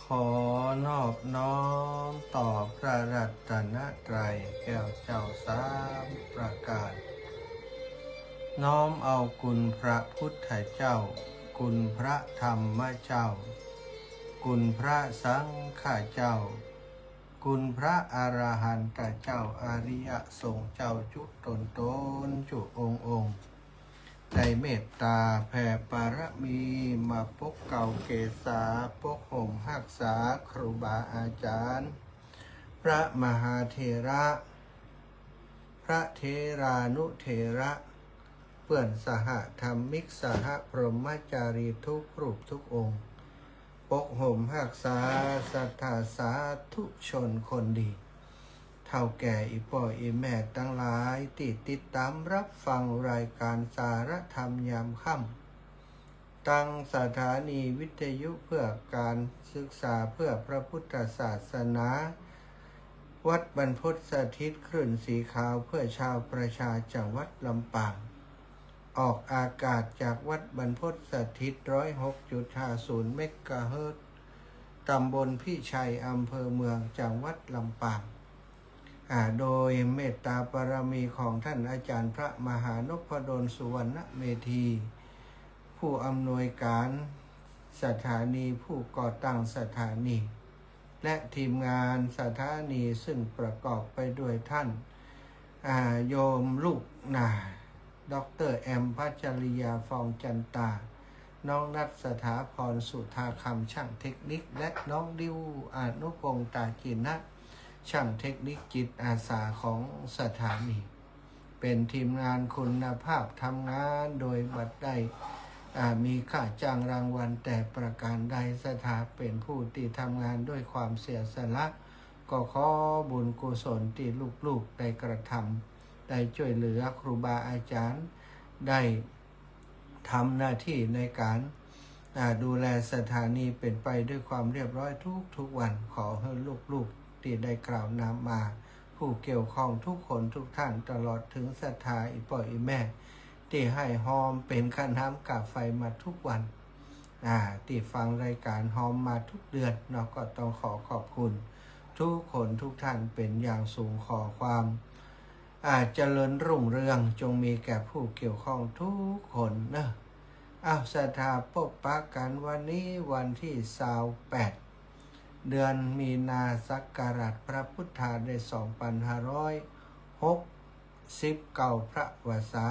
ขอนอบน้อมต่อพระรัตนตรัยแก้วเจ้าสามประการน้อมเอาคุณพระพุทธเจ้าคุณพระธรรมเจ้าคุณพระสังฆเจ้าคุณพระอรหันตเจ้าอริยสงฆ์เจ้าจุตนจุองค์ได้เมตตาแผ่ปารมีมาปกเก่าเกษาปกห่มหักษาครูบาอาจารย์พระมหาเถระพระเทรานุเถระเพื่อนสหธรรมิกสหพรหมจารีทุกรูปทุกองค์ปกห่มหักษาสัทธาสาธุชนคนดีเท่าแก่อีพ่ออีแม่ทั้งหลายติดตามรับฟังรายการสารธรรมยามค่ำตั้งสถานีวิทยุเพื่อการศึกษาเพื่อพระพุทธศาสนาวัดบรรพตสถิตคลื่นสีขาวเพื่อชาวประชาจังหวัดลำปางออกอากาศจากวัดบรรพตสถิต 106.50 เมกะเฮิรตซ์ตำบลพิชัยอำเภอเมืองจังหวัดลำปางโดยเมตตาบารมีของท่านอาจารย์พระมหานพดลสุวรรณเมธีผู้อำนวยการสถานีผู้ก่อตั้งสถานีและทีมงานสถานีซึ่งประกอบไปด้วยท่านโยมลูกดร.แอมพัชริยาฟองจันตาน้องนัทสถาพรสุธาคำช่างเทคนิคและน้องดิวอนุพงษ์ตาจินะช่างเทคนิคจิตอาสาของสถานีเป็นทีมงานคุณภาพทำงานโดยบัดได้มีค่าจ้างรางวัลแต่ประการใดสถาเป็นผู้ที่ทำงานด้วยความเสียสละก็ขอบุญกุศลที่ลูกๆได้กระทำได้ช่วยเหลือครูบาอาจารย์ได้ทำหน้าที่ในการดูแลสถานีเป็นไปด้วยความเรียบร้อยทุกวันขอให้ลูกๆที่ได้กล่าวนามมาผู้เกี่ยวข้องทุกคนทุกท่านตลอดถึงศรัทธาอีพ่ออีแม่ที่ให้หอมเป็นค่าน้ำกาไฟมาทุกวันที่ฟังรายการหอมมาทุกเดือนเราก็ต้องขอขอบคุณทุกคนทุกท่านเป็นอย่างสูงขอความเจริญรุ่งเรืองจงมีแก่ผู้เกี่ยวข้องทุกคนนะศรัทธาพบปะกันวันนี้วันที่28เดือนมีนาศักราชพระพุทธาได้2569พระวสา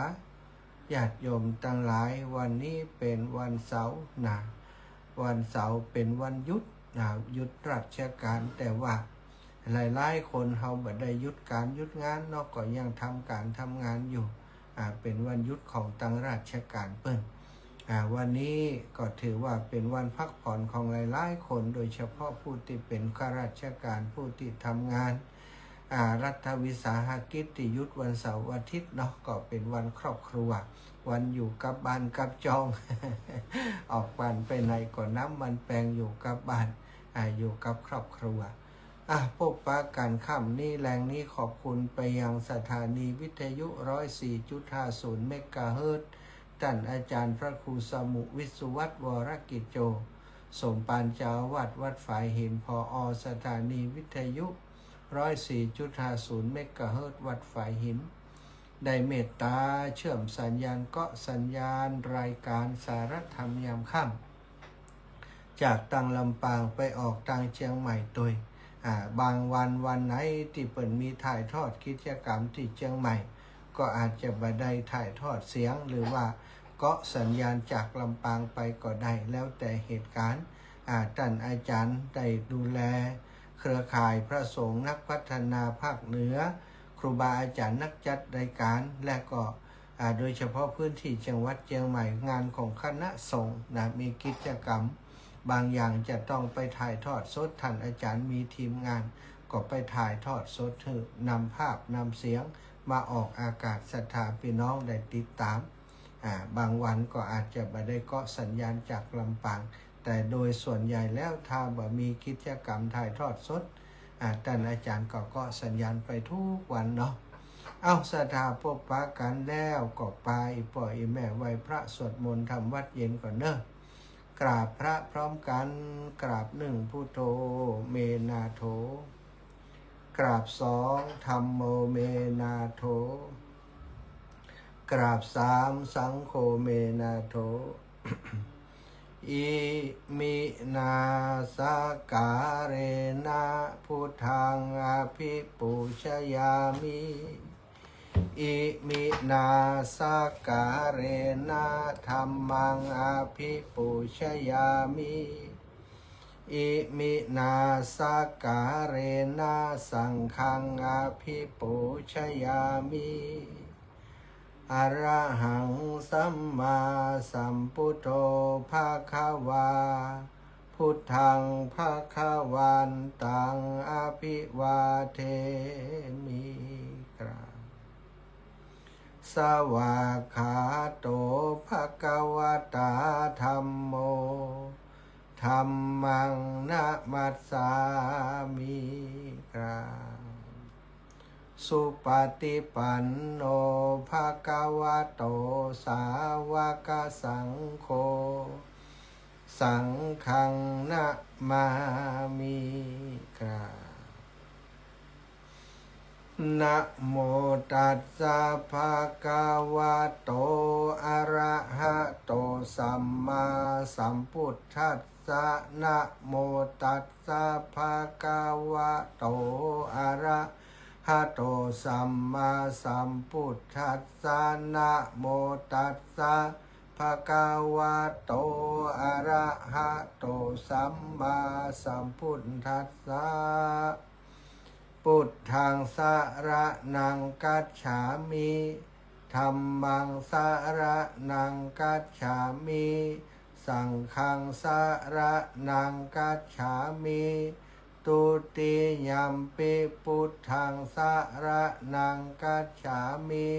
ญาติโยมทั้งหลายวันนี้เป็นวันเสาร์วันเสาร์เป็นวันหยุดหยุดราชการแต่ว่าหลายคนเขาบ่ได้หยุดการหยุดงานเนาะก็ยังทำงานอยู่เป็นวันหยุดของทางราชการเปิ้นวันนี้ก็ถือว่าเป็นวันพักผ่อนของหลายคนโดยเฉพาะผู้ที่เป็นข้าราชการผู้ที่ทำงานรัฐวิสาหกิจที่หยุดวันเสาร์อาทิตย์เนาะก็เป็นวันครอบครัววันอยู่กับบ้านกับจอง ออกบ้านไปไหนก็น้ำมันแปลงอยู่กับบ้านอยู่กับครอบครัวพบปะกันค่ำนี้แรงนี้ขอบคุณไปยังสถานีวิทยุ 104.50 เมกะเฮิรตซ์ท่านอาจารย์พระครูสมุวิสุวัฒน์วรกิจโจสมปานเจ้าวัดวัดฝายหินผอ.สถานีวิทยุ 104.50 เมกะเฮิรตซ์วัดฝายหินได้เมตตาเชื่อมสัญญาณเกาะสัญญาณรายการสารธรรมยามค่ำจากตังลำปางไปออกตังเชียงใหม่ตัวยบางวันไหนที่เปิดมีถ่ายทอดกิจกรรมที่เชียงใหม่ก็อาจจะบ่ได้ถ่ายทอดเสียงหรือว่าเกาะสัญญาณจากลำปางไปก็ได้แล้วแต่เหตุการณ์ท่านอาจารย์ได้ดูแลเครือข่ายพระสงฆ์นักพัฒนาภาคเหนือครูบาอาจารย์นักจัดรายการและก็โดยเฉพาะพื้นที่จังหวัดเชียงใหม่งานของคณะสงฆ์มีกิจกรรมบางอย่างจะต้องไปถ่ายทอดสดท่านอาจารย์มีทีมงานก็ไปถ่ายทอดสดนำภาพนำเสียงมาออกอากาศศรัทธาพี่น้องได้ติดตามบางวันก็อาจจะไม่ได้เกาะสัญญาณจากลำปางแต่โดยส่วนใหญ่แล้วถ้าบ่มีกิจกรรมถ่ายทอดสดท่านอาจารย์ก็เกาะสัญญาณไปทุกวันเนาะ เอาศรัทธาพบปะกันแล้วก็ไปปล่อยแม่ไหวพระสวดมนต์ทำวัดเย็นก่อนเนอะกราบพระพร้อมกันกราบหนึ่งพุทโธเมนาโถกราบสองธัมโมเมนาโถกราบสามสังโฆเมนาโถ อิมินาสการเรนะพุทธังอภิปูชยามิอิมินาสการเรนะธัมมังอภิปูชยามิอิมินาสการเรนะสังฆังอภิปูชยามิอรหังสัมมาสัมพุทโธภะคะวาพุทธังภะคะวันตังอภิวาเทมิกราบสวากขาโตภะคะวะตาธัมโมธัมมังนะมัสสามิกราบสุปฏิปันโนภะคะวะโตสาวกสังโฆสังฆังนะมามิกราบนะโมตัสสะภะคะวะโตอะระหะโตสัมมาสัมพุทธัสสะนะโมตัสสะภะคะวะโตอะระหะโตสัมมาสัมพุทธัสสะนะโมตัสสะภะคะวะโตอะระหะโตสัมมาสัมพุทธัสสะพุทธังสรณังคัจฉามิธัมมังสรณังคัจฉามิสังฆังสรณังคัจฉามิตุติยัมปิพุทธังสรณังคัจฉามิ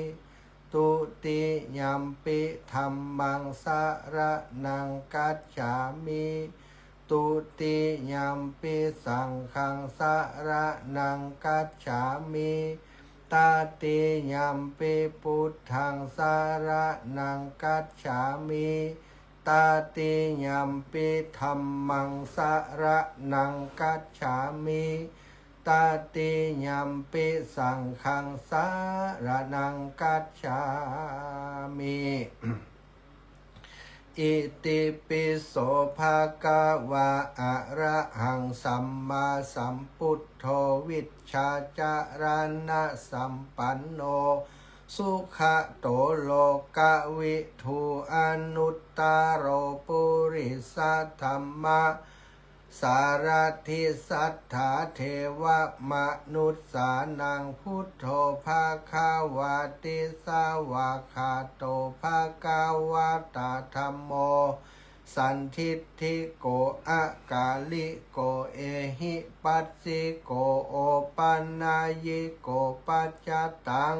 ตุติยัมปิธัมมังสรณังคัจฉามิตุติยัมปิสังฆังสรณังคัจฉามิตติยัมปิพุทธังสรณังคัจฉามิตติยัมปิธัมมังสรณังคัจฉามิตติยัมปิสังฆังสรณังคัจฉามิอิติปิโสภะคะวะอะระหังสัมมาสัมพุทโธวิชชาจารณะสัมปันโนสุขโตโลกวิทูอนุตตโรปุริสัทธัมมะสารทิสัทธาเทวมนุษสานังพุทโธภาคาวาติสาวาคาโตภาคาวาตาธัมโมสันทิฏฐิโกอากาลิโกเอหิปัสสิโกโอปันนายิโกปัจจตัง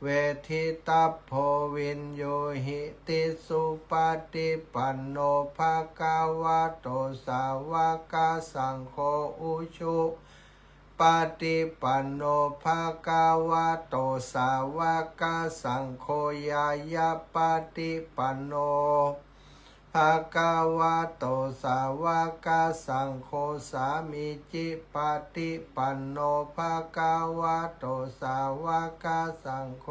เวทิตาโพวินโยหิติสุปฏิปันโนภะคะวะโตสาวกสังโฆอุชุปฏิปันโนภะคะวะโตสาวกสังโฆยายาปฏิปันโนภะคะวะโตสาวกสังโฆสามิจิปฏิปันโนภะคะวะโตสาวกสังโฆ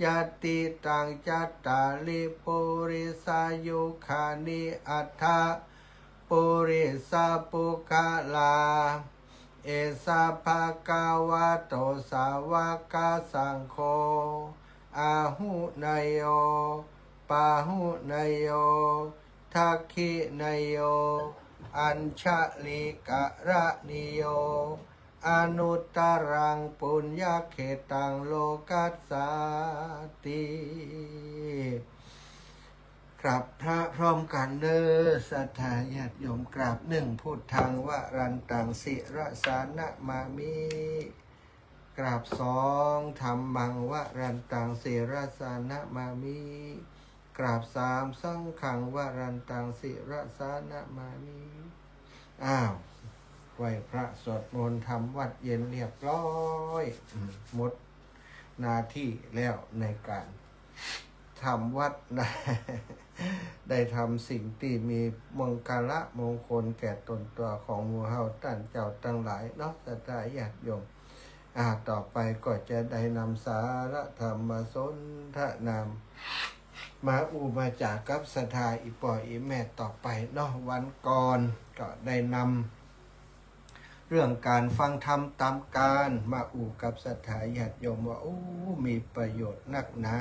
ยะติตังจัตตาลิปุริสายุคานิอัฏฐปุริสปุคลาเอสะภะคะวะโตสาวกสังโฆอาหุนายโยปาหุนายโยทักขินายโยอัญชลิกะระนิโยอนุตตรังปุญญเขตังโลกัสสาติกราบพระพร้อมกันเด้อศรัทธาญาติโยมกราบหนึ่งพุทธังวรันตังศิรสานะมามิกราบสองธัมมังวรันตังศิรสานะมามิกราบสามสังฆังวรันตังศิรสานะมามิอ้าวไหว้พระสวดมนต์ทำวัดเย็นเรียบร้อยหมด หน้าที่แล้วในการทำวัดนะ ได้ทำสิ่งที่มีมงคลมงคลแก่ตนตัวของหมู่เฮาท่านเจ้าทั้งหลายเนาะศรัทธาญาติโยมต่อไปก็จะได้นำสาระธรรมสนทนำมามาจากกับศรัทธาอีปออีแม่ต่อไปเนาะวันก่อนก็ได้นำเรื่องการฟังธรรมตามการมากับศรัทธาญาติโยมว่ามีประโยชน์นักหนา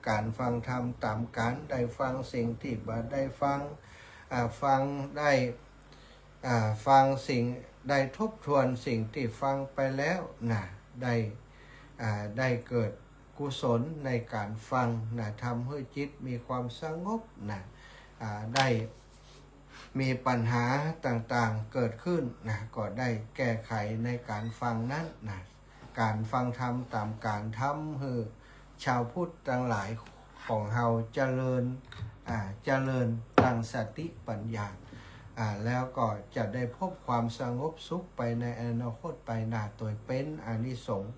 การฟังธรรมตามการได้ฟังสิ่งที่บ่ได้ฟังฟังได้ฟังสิ่งได้ทบทวนสิ่งที่ฟังไปแล้วนะได้เกิดกุศลในการฟังนะทำให้จิตมีความสงบนะได้มีปัญหาต่างๆเกิดขึ้นนะก็ได้แก้ไขในการฟังนั้นนะการฟังธรรมตามการทำให้ชาวพุทธทั้งหลายของเฮาเจริญตั้งสติปัญญาแล้วก็จะได้พบความสงบสุขไปในอนาคตไปหน้าโดยเป็นอานิสงส์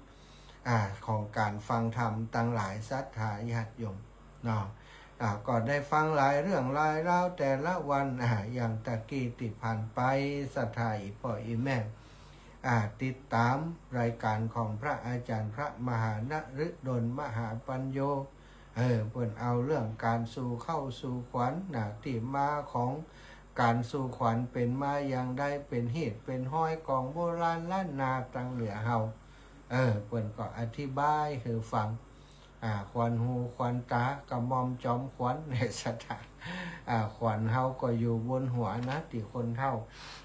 ของการฟังธรรมตั้งหลายศรัทธาญาติโยมเนาะก็ได้ฟังหลายเรื่องหลายราวแต่ละวันอย่างตะกี้ที่ผ่านไปศรัทธาอีพ่ออีแม่ติดตามรายการของพระอาจารย์พระมหานฤดลมหาปัญโยเพิ่นเอาเรื่องการสู่เข้าสู่ขวัญที่มาของการสู่ขวัญเป็นมาอย่างใดเป็นเหตุเป็นห้อยของโบราณล้านนาตังเหลือเฮาเพิ่นก็อธิบายให้ฟังขวัญหูขวัญตากระหม่อมจอมขวัญในสถานขวัญเฮาก็อยู่บนหัวนะที่คนเฒ่า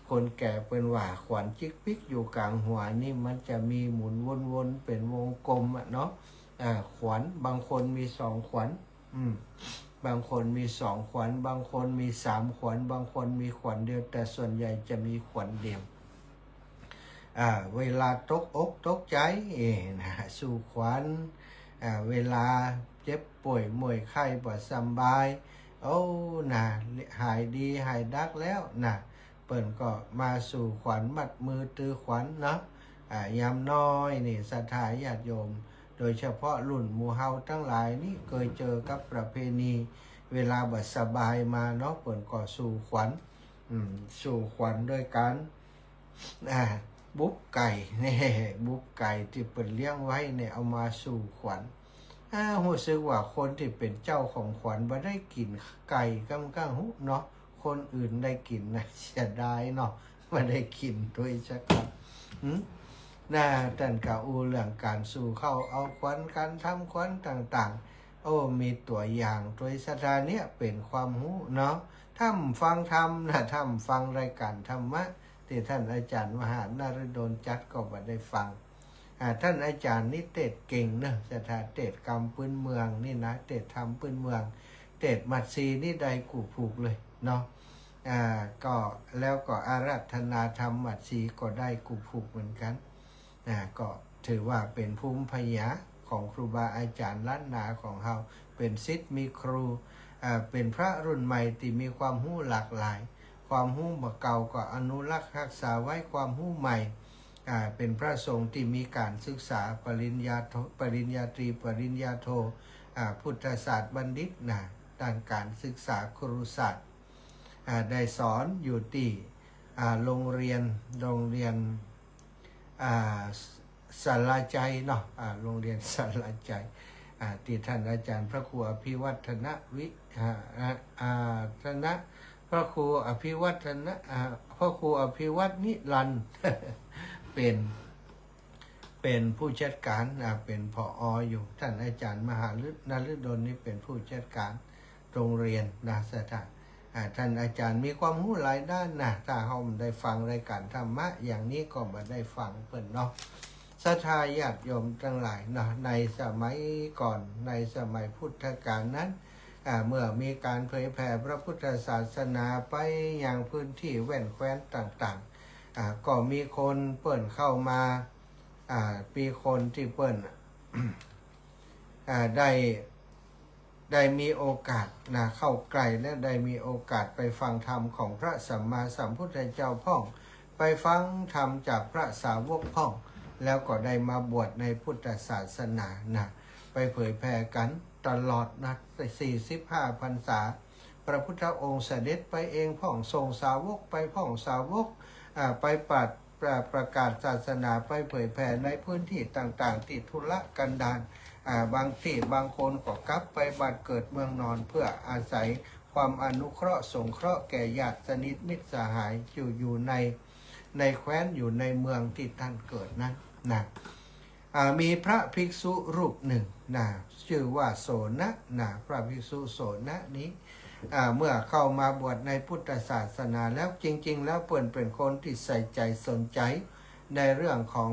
คนแก่เป็นว่าขวัญจิกปิกอยู่กลางหัวนี่มันจะมีหมุนวนๆเป็นวงกลมเนาะขวัญบางคนมี2ขวัญบางคนมี2ขวัญบางคนมี3ขวัญบางคนมีขวัญเดียวแต่ส่วนใหญ่จะมีขวัญเดียวเวลาตกอกตกใจสู่ขวัญเวลาเจ็บป่วยป่วยไข้บ่สบายหายดีหายดักแล้วเปิ่นก็มาสู่ขวัญมัดมือตือขวัญเนาะยามน้อยนี่ศรัทธาญาติโยมโดยเฉพาะรุ่นหมู่เฮาทั้งหลายนี่เคยเจอกับประเพณีเวลาบ่สบายมาเนาะเปิ่นก็สู่ขวัญสู่ขวัญด้วยการบุบไก่บุบไก่ที่เปิ่นเลี้ยงไว้เนี่ยเอามาสู่ขวัญรู้สึกว่าคนที่เป็นเจ้าของขวัญบ่ได้กินไก่กำกะหุเนาะคนอื่นได้กินนะเสียดายเนาะบ่ได้กินด้วยจักครับท่านกล่าวเรื่องการสู่เข้าเอาขวัญการทำขวัญต่างๆมีตัวอย่างโดยสถานเนี้ยเป็นความรู้เนาะถ้าฟังธรรมถ้าฟังรายการธรรมะที่ท่านอาจารย์มหานฤดลจัดก็บ่ได้ฟังท่านอาจารย์นี่เทศเก่งนะสถานเทศกรรมพื้นเมืองนี่นะเทศธรรมพื้นเมืองเทศมัดซีนี่ได้กูผูกเลยเนาะก็แล้วก็อาราธนาธรรมมัดซีก็ได้กูผูกเหมือนกันก็ถือว่าเป็นภูมิปัญญาของครูบาอาจารย์ล้านนาของเราเป็นศิษย์มีครูเป็นพระรุ่นใหม่ที่มีความรู้หลากหลายความรู้เก่าก็อนุรักษ์รักษาไว้ความรู้ใหม่เป็นพระสงฆ์ที่มีการศึกษาปริญญาตรีปริญญาโทพุทธศาสตร์บัณฑิตด้านการศึกษาครุศาสตร์ได้สอนอยู่ที่โรงเรียนสาราใจเนาะโรงเรียนสาราใจที่ท่านอาจารย์พระครูอภิวัฒนพระครูอภิวัฒนพระครูอภิวัฒนิรันดร์ เป็นผู้จัดการเป็นผอ.อยู่ท่านอาจารย์มหานฤดลนี่เป็นผู้จัดการโรงเรียนสถานท่านอาจารย์มีความรู้หลายด้านถ้าเราได้ฟังรายการธรรมะอย่างนี้ก็มาได้ฟังเพิ่นเนาะศรัทธาญาติโยมทั้งหลายในสมัยก่อนในสมัยพุทธกาลนั้นเมื่อมีการเผยแผ่พระพุทธศาสนาไปยังพื้นที่แว่นแคว้นต่างๆก็มีคนเปิ่นเข้ามาปีคนที่เปิ่น ได้มีโอกาสเข้าใกล้และได้มีโอกาสไปฟังธรรมของพระสัมมาสัมพุทธเจ้าพ่องไปฟังธรรมจากพระสาวกพ่อง แล้วก็ได้มาบวชในพุทธศาสนานะไปเผยแผ่กันตลอดนะ45 พรรษาพระพุทธองค์เสด็จไปเองพ่องทรงสาวกไปพ่องสาวกไปประกาศศาสนาไปเผยแผ่ในพื้นที่ต่างๆที่ทุรกันดารบางที่บางคนก็กลับไปบัดเกิดเมืองนอนเพื่ออาศัยความอนุเคราะห์สงเคราะห์แก่ญาติสนิทมิตรสหายอยู่ในแคว้นอยู่ในเมืองที่ท่านเกิดนั้นนะมีพระภิกษุรูปหนึ่งนะชื่อว่าโสนะนะพระภิกษุโสนะนี้เมื่อเข้ามาบวชในพุทธศาสนาแล้วจริงๆแล้วเปิ่นเป็นคนที่ใส่ใจสนใจในเรื่องของ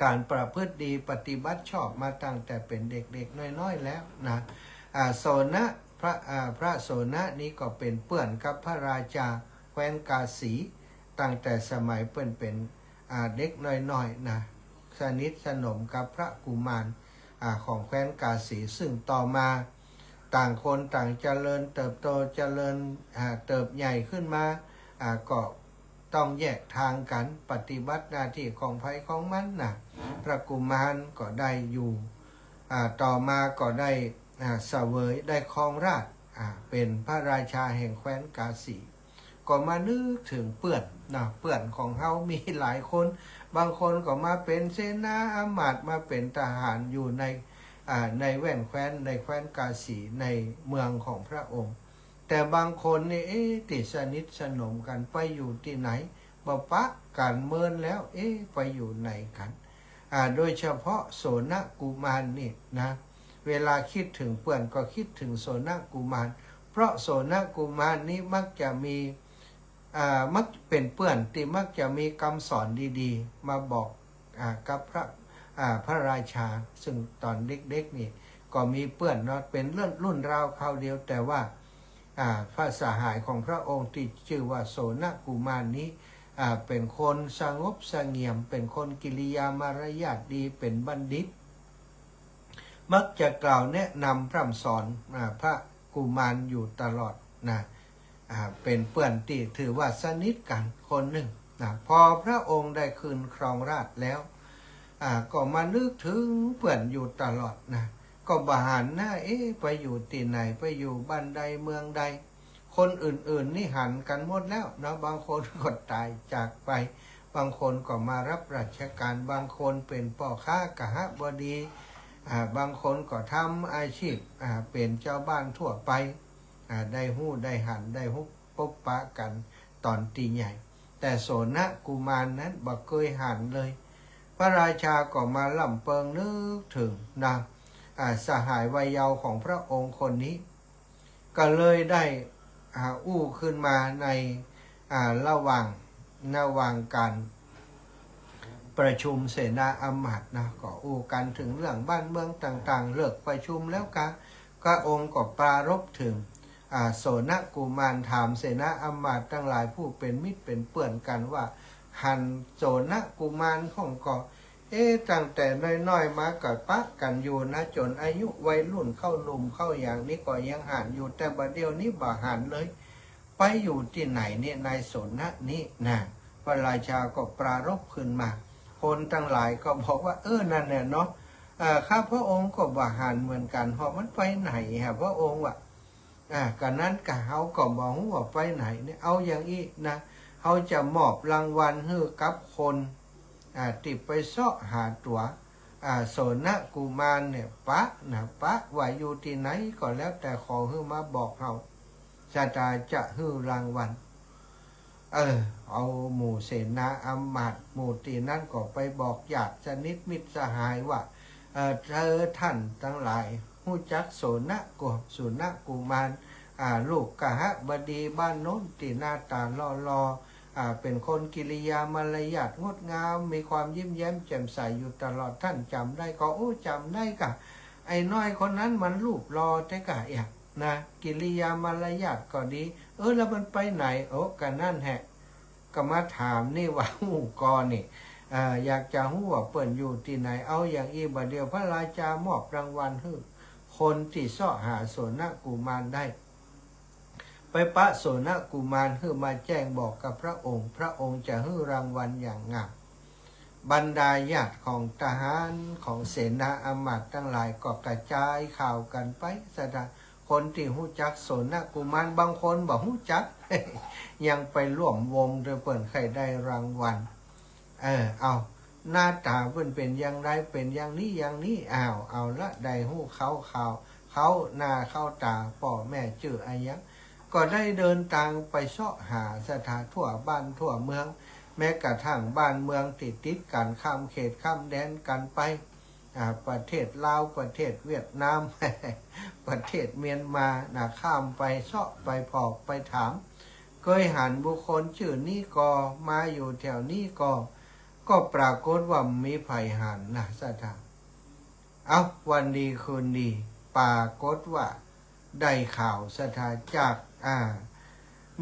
การประพฤติดีปฏิบัติชอบมาตั้งแต่เป็นเด็กๆน้อยๆแล้วนะโสนะพระโสนะนี้ก็เป็นเปื่อนกับพระราชาแคว้นกาสีตั้งแต่สมัยเป็นเด็กน้อยๆนะสนิทสนมกับพระกุมารของแคว้นกาสีซึ่งต่อมาต่างคนต่างเจริญเติบโตเจริญเติบใหญ่ขึ้นมาก็ต้องแยกทางกันปฏิบัติหน้าที่ของไผของมันนะพระกุมารก็ได้อยู่ต่อมาก็ได้เสวยได้ครองราชเป็นพระราชาแห่งแคว้นกาสีก็มานึกถึงเปื่อนนะเปื่อนของเฮามีหลายคนบางคนก็มาเป็นเสนาอามาตย์มาเป็นทหารอยู่ในแว่นแคว้นในแคว้นกาสีในเมืองของพระองค์แต่บางคนนี่ติดสนิทสนมกันไปอยู่ที่ไหนบ่ปะกันเมินแล้วไปอยู่ไหนกันโดยเฉพาะโสนกุมารนี่นะเวลาคิดถึงเปื่อนก็คิดถึงโสนกุมารเพราะโสนกุมารนี้มักจะมีมักเป็นเปื่อนที่มักจะมีคำสอนดีๆมาบอกกับพระราชาซึ่งตอนเด็กๆนี่ก็มีเปื่อนเนาะเป็นรุ่นราวคราวเดียวแต่ว่าพระสหายของพระองค์ที่ชื่อว่าโสนกุมารนี้เป็นคนสงบเสงี่ยมเป็นคนกิริยามารยาทดีเป็นบัณฑิตมักจะกล่าวแนะนำพร่ำสอนพระกุมารอยู่ตลอดนะเป็นเปื่อนที่ถือว่าสนิทกันคนหนึ่งนะพอพระองค์ได้คืนครองราชย์แล้วก็มานึกถึงเปื่อนอยู่ตลอดนะก็บาหันหน้าไปอยู่ที่ไหนไปอยู่บ้านใดเมืองใดคนอื่นๆนี่หันกันหมดแล้วนะบางคนก็ตายจากไปบางคนก็มารับราชการบางคนเป็นพ่อค้ากหบดีบางคนก็ทำอาชีพเป็นเจ้าบ้านทั่วไปได้หู้ได้หันได้ฮุบปบปะกันตอนตีใหญ่แต่โสนกุมารนั้นบ่เคยหันเลยพระราชาก็มาล่ำเปิงนึกถึงนะสหายวัยเยาว์ของพระองค์คนนี้ก็เลยได้อู้ขึ้นมาในระหว่างการประชุมเสนาอำมาตย์นะก็อู้กันถึงเรื่องบ้านเมืองต่างๆเลิกประชุมแล้วก็องค์ก็ปรารภถึงโสนกุมารถามเสนาอำมาตย์ทั้งหลายผู้เป็นมิตรเป็นเพื่อนกันว่าหันโสนกุมารของก็ตั้งแต่น้อยๆมากับปะกันอยู่นะจนอายุวัยรุ่นเข้าหนุ่มเข้าอย่างนี้ก็ยังหันอยู่แต่บัดเดียวนี้บ่หันเลยไปอยู่ที่ไหนเนี่ยนายโสนนี้นะพระราชาก็ปรารภขึ้นมาคนทั้งหลายก็บอกว่านั่นแหละเนาะข้าพระองค์ก็บ่หันเหมือนกันเพราะมันไปไหนฮะพระองค์ว่ากันนั้นกะเขาก็บอกว่าไปไหนเนี่ยเอาอย่างนี้นะเขาจะมอบรางวัลให้กับคนติดไปเสาะหาตัวโสนกุมารเนี่ยปะว่าอยู่ที่ไหนก็แล้วแต่ขอให้มาบอกเขาชาตาจะให้รางวัลเอาหมู่เสนาอำมาตย์หมู่ตีนั่นก็ไปบอกญาติสนิทมิตรสหายว่าท่านทั้งหลายหู้จักโสนกุมารลูกกหบดีบ้านโน้นที่หน้าตาหล่อเป็นคนกิริยามารยาทงดงามมีความยิ้มแย้มแจ่มใสอยู่ตลอดท่านจำได้ก็จำได้กะไอ้น้อยคนนั้นมันรูปรอแต่กะนะกิริยามารยาทก็ดีแล้วมันไปไหนกันนั่นแหะก็มาถามนี่ว่าหูกอนี่อยากจะหูว่าเปิ่นอยู่ที่ไหนเอาอย่างอีบัดเดียวพระราชามอบรางวัลให้คนที่เสาะหาโสนกุมารได้ไปปะโสนกุมารให้มาแจ้งบอกกับพระองค์จะให้รางวัลอย่างงาม บรรดาญาติของทหารของเสนาอำมาตย์ทั้งหลายก็กระจายข่าวกันไปสดาคนที่หู้จักโสนกุมารบางคนบอกหู้จัก ยังไปร่วมวงโดยเปิดใครได้รางวัลเอาหน้าตาเป็นอย่างไรเป็นอย่างนี้อย่างนี้เอาละได้หู้เขาหน้าเข้าตาพ่อแม่ชื่ออายักก็ได้เดินทางไปเสาะหาสถานทั่วบ้านทั่วเมืองแม้กระทั่งบ้านเมืองติดกันข้ามเขตข้ามแดนกันไปประเทศลาวประเทศเวียดนาม ประเทศเมียนมาข้ามไปเสาะไปพอกไปถามเคยหันบุคคลชื่อนี้ก็มาอยู่แถวนี้ก็ปรากฏว่ามีไผ่หันสถานวันดีคืนดีปรากฏว่าได้ข่าวสถานจาก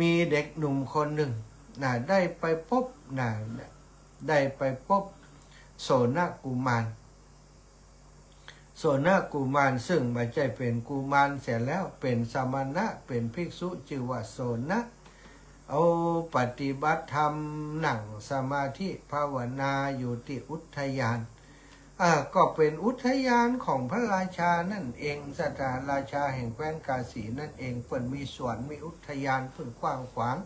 มีเด็กหนุ่มคนหนึ่งได้ไปพบได้ไปพบโสนกุมารโสนกุมารซึ่งไม่ใช่เป็นกุมารเสียแล้วเป็นสมณะเป็นภิกษุชื่อว่าโสนะปฏิบัติธรรมนั่งสมาธิภาวนาอยู่ที่อุทยานก็เป็นอุทยานของพระราชานั่นเองสถานราชาแห่งแคว้นกาสีนั่นเองเปิดมีสวนมีอุทยานพื้นกว้างขวาง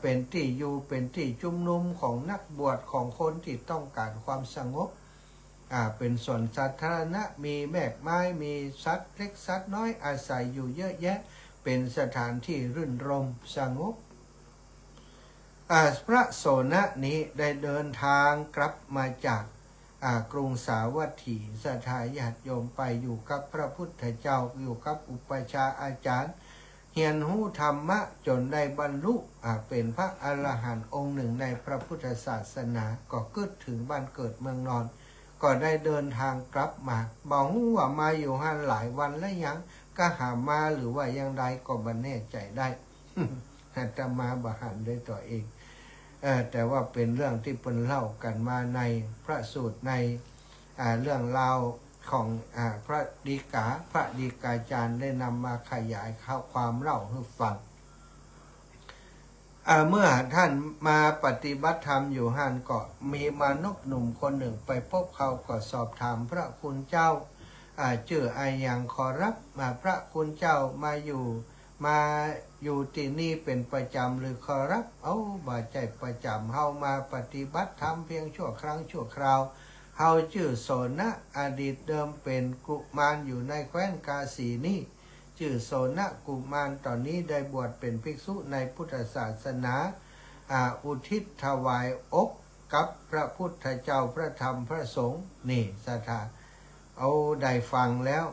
เป็นที่อยู่เป็นที่ชุมนุมของนักบวชของคนที่ต้องการความสงบเป็นสวนสาธารณะมีแมกไม้มีสัตว์เล็กสัตว์น้อยอาศัยอยู่เยอะแยะเป็นสถานที่รื่นรมสงบพระโสนะนี้ได้เดินทางกลับมาจากกรุงสาวัตถีสถาญาติโยมไปอยู่กับพระพุทธเจ้าอยู่กับอุปชาอาจารย์เรียนรู้ธรรมะจนได้บรรลุเป็นพระอรหันต์องค์หนึ่งในพระพุทธศาสนาก็เกิดถึงบ้านเกิดเมืองนอนก็ได้เดินทางกลับมาบอกว่ามาอยู่หันหลายวันแล้วยังก็หามาหรือว่ายังใดก็บันแน่ใจได้ จะมาบหันด้วยตัวเองแต่ว่าเป็นเรื่องที่เป็นเล่ากันมาในพระสูตรในเรื่องราวของพระดีกาจารย์ได้นำมาขยายความเล่าให้ฟังเมื่อท่านมาปฏิบัติธรรมอยู่หันก็มีมนุษย์หนุ่มคนหนึ่งไปพบเขาก็สอบถามพระคุณเจ้าชื่ออะไรอย่างขอรับพระคุณเจ้ามาอยู่ที่นี่เป็นประจำหรือขอรับบ่ใจประจำเฮามาปฏิบัติธรรมเพียงชั่วครั้งชั่วคราวเฮาชื่อโสนะอดีตเดิมเป็นกุมารอยู่ในแคว้นกาสีนี่ชื่อโสนะกุมารตอนนี้ได้บวชเป็นภิกษุในพุทธศาสนาอุทิศถวายอกกับพระพุทธเจ้าพระธรรมพระสงฆ์นี่สถานได้ฟังแล้ว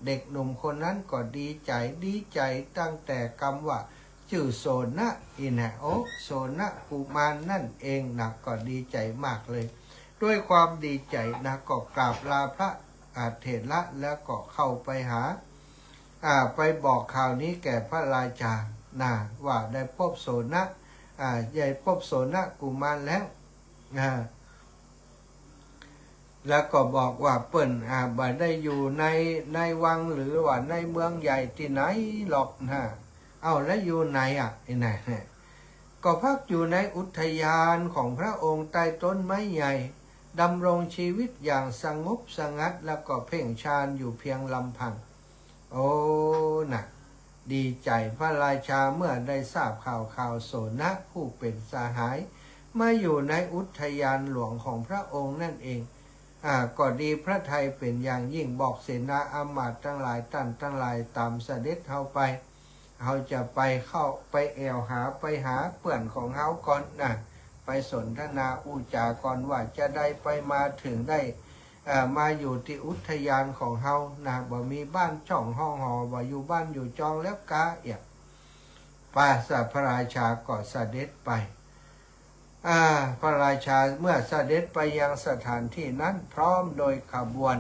เด็กหนุ่มคนนั้นก็ดีใจตั้งแต่คำว่าชื่อโสนะโสนะกุมารนั่นเองก็ดีใจมากเลยด้วยความดีใจก็กราบลาพระเถระแล้วก็เข้าไปหาไปบอกข่าวนี้แก่พระราชาว่าได้พบโสนะได้พบโสนะกุมารแล้วแล้วก็บอกว่าเปิ้นบ่ได้อยู่ในวังหรือว่าในเมืองใหญ่ที่ไหนหรอกแล้วอยู่ไหนก็พักอยู่ในอุทยานของพระองค์ใต้ต้นไม้ใหญ่ดำรงชีวิตอย่างสงบสงัดแล้วก็เพ่งฌานอยู่เพียงลำพังดีใจพระราชาเมื่อได้ทราบข่าวโสนะผู้เป็นสหายมาอยู่ในอุทยานหลวงของพระองค์นั่นเองก็ดีพระทัยเป็นอย่างยิ่งบอกเสนาอำมาตย์ทั้งหลายทั้งหลายตามเสด็จเฮาไปเฮาจะไปเข้าไปแอวหาเพื่อนของเฮาก่อนไปสนทนาอุจาก่อนว่าจะได้ไปมาถึงได้มาอยู่ที่อุทยานของเฮาบ่มีบ้านช่องห้องหอบ่อยู่บ้านอยู่จองแล้วกาพระราชาก็เสด็จไปพระราชาเมื่อเสด็จไปยังสถานที่นั้นพร้อมโดยขบวน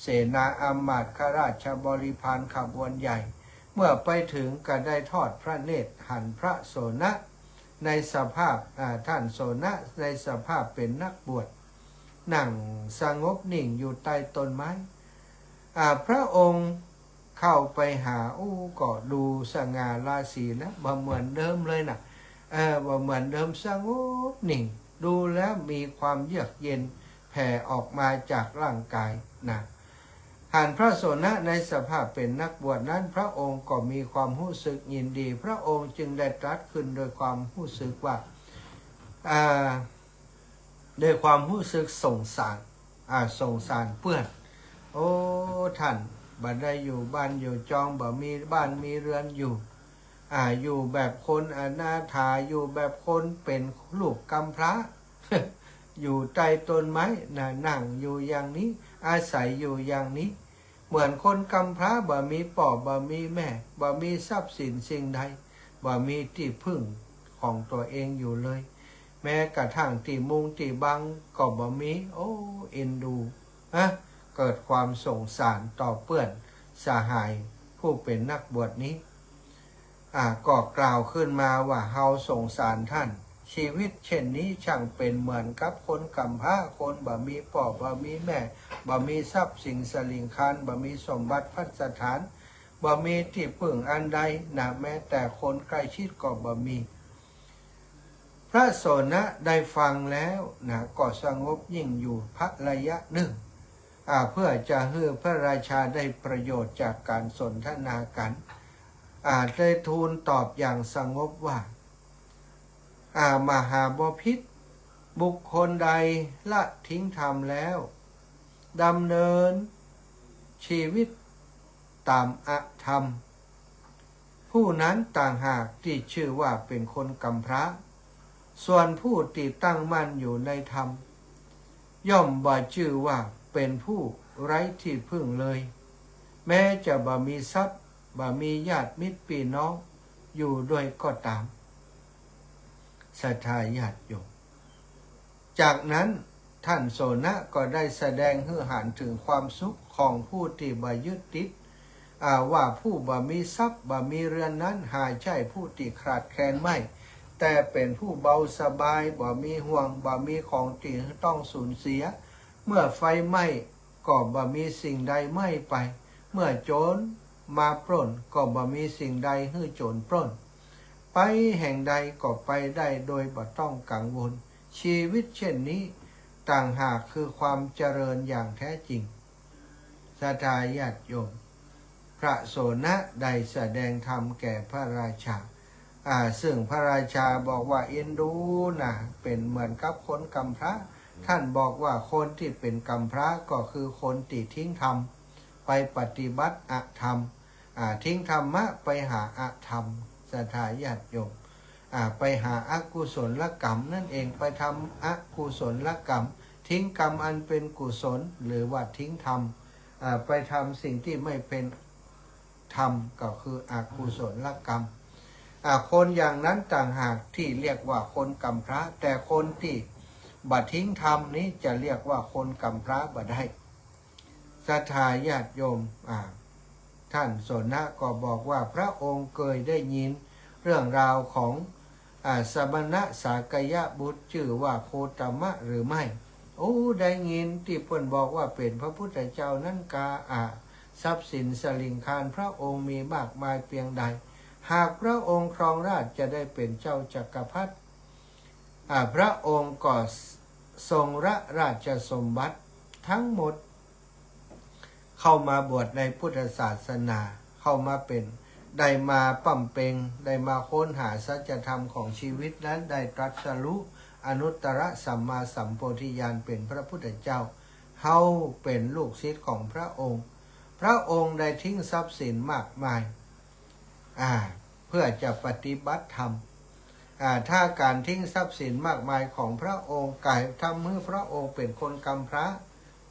เสนาอำมาตย์ข้าราชบริพารขบวนใหญ่เมื่อไปถึงก็ได้ทอดพระเนตรหันพระโสนะในสภาพท่านโสนะในสภาพเป็นนักบวชนั่งสงบนิ่งอยู่ใต้ต้นไม้พระองค์เข้าไปหาก็ดูสง่าราศีแล้วเหมือนเดิมเลยบ่เหมือนเดิมสงบนิ่ง ดูแล้วมีความเยือกเย็นแผ่ออกมาจากร่างกายนะหากพระโสนะในสภาพเป็นนักบวชนั้นพระองค์ก็มีความรู้สึกยินดีพระองค์จึงได้ตรัสขึ้นโดยความรู้สึกว่าโดยความรู้สึกสงสารเพื่อนโอ้ท่านบัดได้อยู่บ้านอยู่จองบ่มีบ้านมีเรือนอยู่อยู่แบบคนอนาถาอยู่แบบคนเป็นลูกกำพร้า อยู่ใต้ต้นไม้นั่งอยู่อย่างนี้อาศัยอยู่อย่างนี้เหมือนคนกำพร้าบ่มีพ่อบ่มีแม่บ่มีทรัพย์สินสิ่งใดบ่มีที่พึ่งของตัวเองอยู่เลยแม้กระทั่งที่มุงที่บังก็บ่มีโอ้เอ็นดูเกิดความสงสารต่อเพื่อนสหายผู้เป็นนักบวชนี้ก็กล่าวขึ้นมาว่าเฮาสงสารท่านชีวิตเช่นนี้ช่างเป็นเหมือนกับคนกำพร้าคนบ่มีพ่อบ่มีแม่บ่มีทรัพย์สินสลิงคารบ่มีสมบัติพัสถานบ่มีที่พึ่งอันใดแม้แต่คนใกล้ชิดก็บ่มีพระโสนะได้ฟังแล้วก็สงบยิ่งอยู่พักระยะหนึ่งเพื่อจะให้พระราชาได้ประโยชน์จากการสนทนากันได้ทูลตอบอย่างสงบว่ามหาบพิตรบุคคลใดละทิ้งธรรมแล้วดำเนินชีวิตตามอธรรมผู้นั้นต่างหากที่ชื่อว่าเป็นคนกำพร้าส่วนผู้ที่ตั้งมั่นอยู่ในธรรมย่อมบ่ชื่อว่าเป็นผู้ไร้ที่พึ่งเลยแม้จะบ่มีทรัพย์บ่มีญาติมิตรพี่น้องอยู่ด้วยก็ตามศรัทธาญาติโยมจากนั้นท่านโสนะก็ได้แสดงให้เห็นถึงความสุขของผู้ที่บ่ยึดติดว่าผู้บ่มีทรัพย์บ่มีเรือนนั้นหาใช่ผู้ที่ขาดแคลนไม่แต่เป็นผู้เบาสบายบ่มีห่วงบ่มีของที่ต้องสูญเสียเมื่อไฟไหม้ก็บ่มีสิ่งใดไหม้ไปเมื่อโจรมาปล้นก็บ่มีสิ่งใดให้โจรปล้นไปแห่งใดก็ไปได้โดยบ่ต้องกังวลชีวิตเช่นนี้ต่างหากคือความเจริญอย่างแท้จริงศรัทธาญาติโยมพระโสนะได้แสดงธรรมแก่พระราชาซึ่งพระราชาบอกว่าเอ็นดูเป็นเหมือนกับคนกำพร้าท่านบอกว่าคนที่เป็นกำพร้าก็คือคนที่ทิ้งธรรมไปปฏิบัติอธรรมทิ้งธรรมะไปหาอธรรมศรัทธาญาติโยมไปหาอกุศลกรรมนั่นเองไปทำอกุศลกรรมทิ้งกรรมอันเป็นกุศลหรือว่าทิ้งธรรมไปทำสิ่งที่ไม่เป็นธรรมก็คืออกุศลกรรมคนอย่างนั้นต่างหากที่เรียกว่าคนกำพร้าแต่คนที่บัดทิ้งธรรมนี้จะเรียกว่าคนกำพร้าบ่ได้ศรัทธาญาติโยมท่านโสนะก็บอกว่าพระองค์เคยได้ยินเรื่องราวของสมณะสากยบุตรชื่อว่าโคตมะหรือไม่ได้ยินที่เพิ่นบอกว่าเป็นพระพุทธเจ้านั้นทรัพย์สินสลิงคารพระองค์มีมากมายเพียงใดหากพระองค์ครองราชจะได้เป็นเจ้าจักรพรรดิพระองค์ก็ทรงละราชสมบัติทั้งหมดเข้ามาบวชในพุทธศาสนาเข้ามาเป็นได้มาปั่มเปงได้มาค้นหาสัจธรรมของชีวิตนั้นได้ตรัสรู้อนุตตรสัมมาสัมโพธิญาณเป็นพระพุทธเจ้าเฮาเป็นลูกศิษย์ของพระองค์พระองค์ได้ทิ้งทรัพย์สินมากมายเพื่อจะปฏิบัติธรรมถ้าการทิ้งทรัพย์สินมากมายของพระองค์กายทำให้พระองค์เป็นคนกำพร้า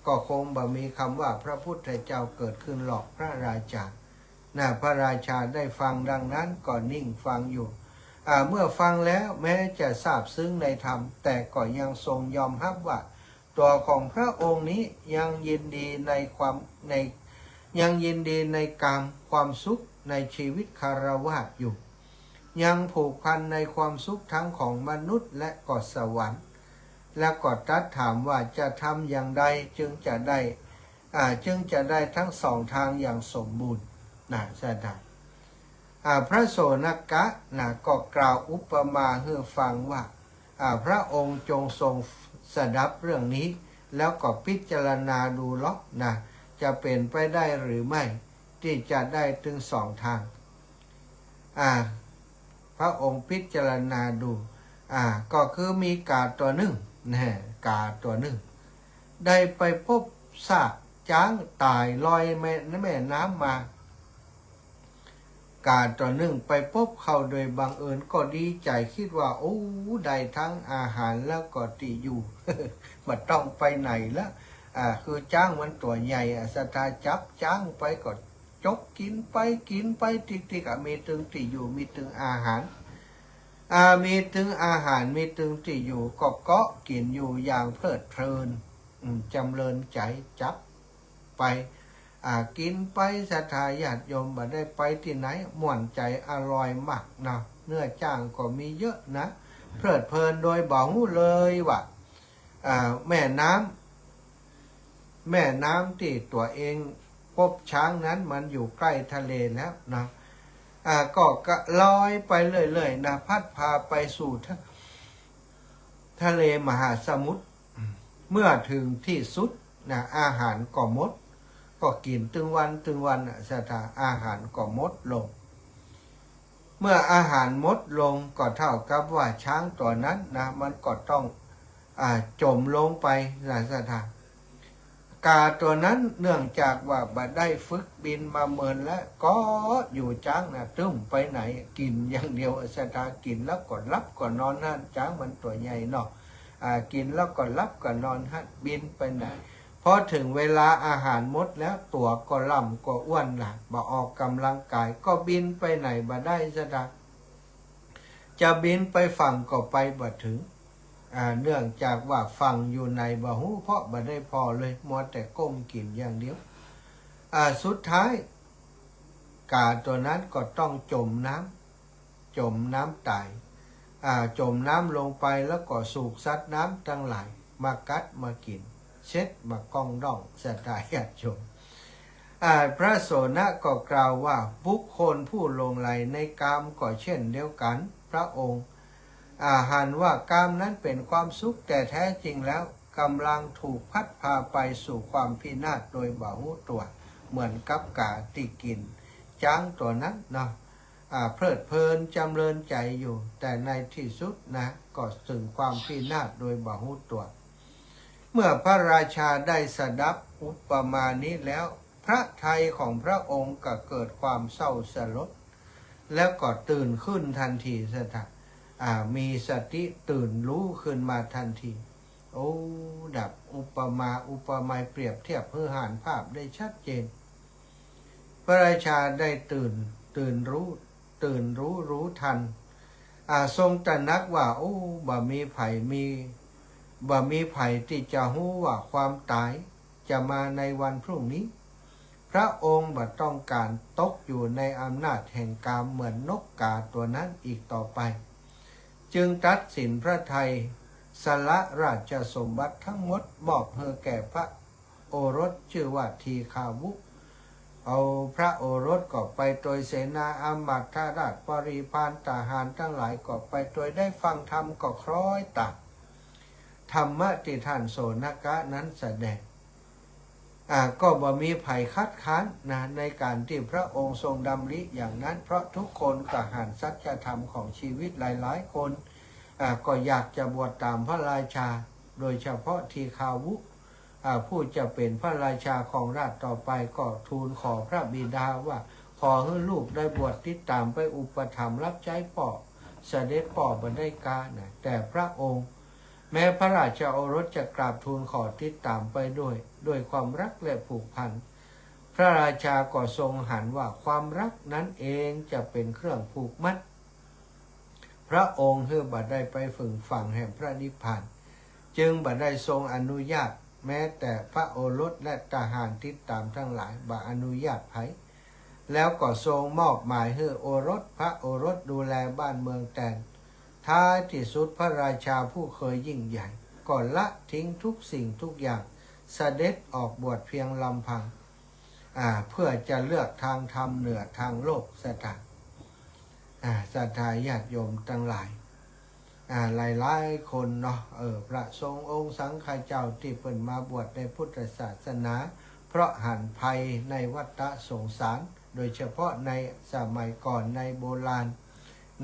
ก็คงบ่มีคำว่าพระพุทธเจ้าเกิดขึ้นหรอกพระราชาพระราชาได้ฟังดังนั้นก็นิ่งฟังอยู่เมื่อฟังแล้วแม้จะทราบซึ้งในธรรมแต่ก็ยังทรงยอมรับว่าตัวของพระองค์นี้ยังยินดีในกามความสุขในชีวิตคฤหัสถ์อยู่ยังผูกพันในความสุขทั้งของมนุษย์และก็สวรรค์และก็ตรัสถามว่าจะทำอย่างใดจึงจะได้ทั้งสองทางอย่างสมบูรณ์แสดงพระโสนกะก็กล่าวอุปมาให้ฟังว่า พระองค์จงทรงสดับเรื่องนี้แล้วก็พิจารณาดูล็อกนะจะเป็นไปได้หรือไม่ที่จะได้ถึง2 ทางพระองค์พิจารณาดูก็คือมีกาตัวหนึ่งนะกาตัวหนึ่งได้ไปพบซากช้างตายลอยแม่น้ำมากาตัวหนึ่งไปพบเขาโดยบังเอิญก็ดีใจคิดว่าโอ้ได้ทั้งอาหารแล้วก็ที่อยู่ ไม่ต้องไปไหนแล้วคือช้างมันตัวใหญ่สตาจับช้างไปก็จกกินไปติ๊กมีตึงที่อยู่มีตึงอาหารมีตึงอาหารมีตึงที่อยู่ก็เกาะกินอยู่อย่างเพลิดเพลินจำเริญใจจับไปกินไปศรัทธาญาติโยมบ่ได้ไปที่ไหนม่วนใจอร่อยมากนะเนื้อจ้างก็มีเยอะนะเพลิดเพลินโดยบ่หูเลยว่าแม่น้ำที่ตัวเองพบช้างนั้นมันอยู่ใกล้ทะเลแล้วนะก็ลอยไปเรื่อยๆนะพัดพาไปสู่ทะเลมหาสมุทรเมื่อถึงที่สุดนะอาหารก็หมดก็กินตึงวันสถาอาหารก็หมดลงเมื่ออาหารหมดลงก็เท่ากับว่าช้างตัวนั้นนะมันก็ต้องจมลงไปสถากาตัวนั้นเนื่องจากว่าบ่ได้ฝึกบินมาเมินแล้วก็อยู่ช้างนะตึ้มไปไหนกินอย่างเดียวสถากินแล้วก็รับก็นอนนั่นช้างมันตัวใหญ่เนาะกินแล้วก็รับก็นอนฮัดบินไปไหนพอถึงเวลาอาหารหมดแล้วตัวก็ล่ำก็อ้วนละบ่ออกกำลังกายก็บินไปไหนบ่ได้สถาจะบินไปฝั่งก็ไปบ่ถึงเนื่องจากว่าฟังอยู่ในบ่หูเพราะบ่ได้พอเลยมัวแต่ก้มกินอย่างเดียวสุดท้ายกาตัวนั้นก็ต้องจมน้ำตายจมน้ำลงไปแล้วก็สูบซัดน้ำทั้งหลายมากัดมากินเช็ดมากองดองสตายญาติโยมพระโสนะก็กล่าวว่าบุคคลผู้ลงไหลในกามก็เช่นเดียวกันพระองค์หันว่ากามนั้นเป็นความสุขแต่แท้จริงแล้วกำลังถูกพัดพาไปสู่ความพินาศโดยบ่หูตัวเหมือนกับกาที่กินช้างตัวนั้นเนาะเพลิดเพลินจำเริญใจอยู่แต่ในที่สุดนะก็ถึงความพินาศโดยบ่หูตัวเมื่อพระราชาได้สดับอุปมานี้แล้วพระทัยของพระองค์ก็เกิดความเศร้าสลดแล้วก็ตื่นขึ้นทันทีสถานมีสติตื่นรู้ขึ้นมาทันทีโอ้ดับอุปมาเปรียบเทียบเพื่อหานภาพได้ชัดเจนพระราชาได้ตื่นรู้ทันทรงตระหนักว่าโอ้บ่มีไผที่จะรู้ว่าความตายจะมาในวันพรุ่งนี้พระองค์บ่ต้องการตกอยู่ในอำนาจแห่งกามเหมือนนกกาตัวนั้นอีกต่อไปจึงตัดสินพระทัยสละราชสมบัติทั้งหมดมอบให้แก่พระโอรสชื่อว่าทีฆาวุเอาพระโอรสก็ไปโดยเสนาอมาตย์ราชบริพารทหารทั้งหลายก็ไปโดยได้ฟังธรรมก็คล้อยตามธรรมะที่ท่านโสนกะนั้นแสดงก็บ่มีภัยคัดค้านนะในการที่พระองค์ทรงดำริอย่างนั้นเพราะทุกคนก็หันสัจธรรมของชีวิตหลายๆคนก็อยากจะบวชตามพระราชาโดยเฉพาะทีฆาวุผู้จะเป็นพระราชาของราชต่อไปก็ทูลขอพระบิดาว่าขอให้ลูกได้บวชติดตามไปอุปถัมภ์รับใช้พ่อเสด็จพ่อบ่ได้กานะแต่พระองค์แม้พระราชโอรสจะกราบทูลขอติดตามไปด้วยความรักและผูกพันพระราชาก็ทรงหันว่าความรักนั้นเองจะเป็นเครื่องผูกมัดพระองค์บ่ได้ไปฝึกฝังแห่งพระนิพพานจึงบ่ได้ทรงอนุญาตแม้แต่พระโอรสและทหารติดตามทั้งหลายบ่อนุญาตไผแล้วก็ทรงมอบหมายให้พระโอรสดูแลบ้านเมืองแทนท้ายที่สุดพระราชาผู้เคยยิ่งใหญ่ก็ละทิ้งทุกสิ่งทุกอย่างเสด็จออกบวชเพียงลำพังเพื่อจะเลือกทางธรรมเหนือทางโลกศรัทธาญาติโยมทั้งหลาย หลายๆคนเนาะพระสงฆ์องค์สังฆเจ้าที่เปิ่นมาบวชในพุทธศาสนาเพราะหันภัยในวัฏสงสารโดยเฉพาะในสมัยก่อนในโบราณ